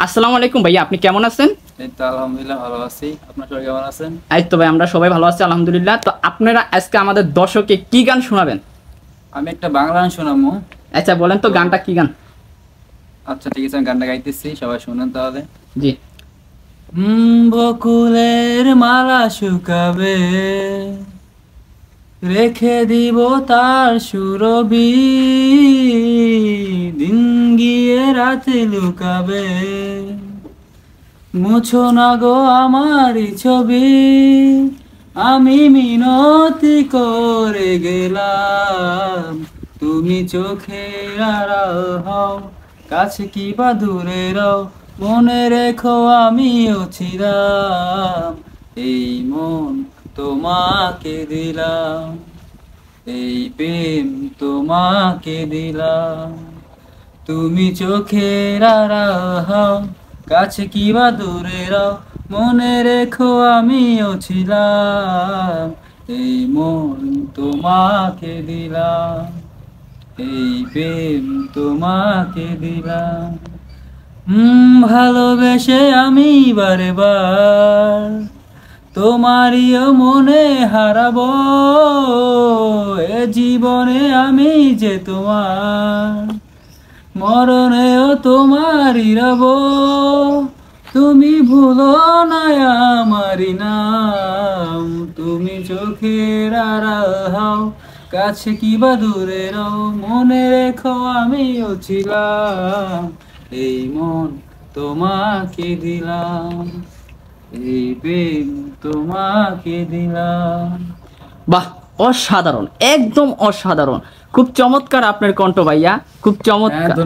আসসালামু আলাইকুম ভাইয়া, আপনি কেমন আছেন? এই তো আলহামদুলিল্লাহ ভালো আছি। আপনারা সবাই কেমন আছেন? এই তো ভাই, আমরা সবাই ভালো আছি আলহামদুলিল্লাহ। তো আপনারা আজকে আমাদের দর্শককে কি গান শোনাবেন? আমি একটা বাংলা গান শোনাবো। আচ্ছা বলেন তো গানটা কি গান? আচ্ছা ঠিক আছে, আমি গানটা গাইতেছি, সবাই শুনেন তাহলে। জি। বকুলের মালা শুকাবে, রেখে দিব তার সুরবি, দিন গিয়ে রাতে লুকাবে, মুছো না গো আমারই ছবি, আমি মিনতি করে গেলাম, তুমি চোখের আড়াল হও, কাছে কি বা দূরে রও, মনে রেখো আমিও ছিলাম, এই মন তোমাকে দিলাম, এই প্রেম তোমাকে দিলাম, তুমি চোখের আড়াল হও, কাছে কি বা দূরে রও, মনে রেখো আমিও ছিলাম, এই মন তোমাকে দিলাম, এই প্রেম তোমাকে দিলাম। ভালোবেসে আমি বারে বার তোমারিও মনে হারাবো, এ জীবনে আমি যে তোমার, মরণেও তোমারই রব, তুমি ভুলো না আমারি নাম, তুমি চোখের আড়াল হও, কাছে কি বা দূরে রও, মনে রেখো আমিও ছিলাম, এই মন তোমাকে দিলাম, এই প্রেম তোমাকে দিলাম। বাহ, অসাধারণ, একদম অসাধারণ। খুব চমৎকার আপনার কণ্ঠ ভাইয়া, খুব চমৎকার।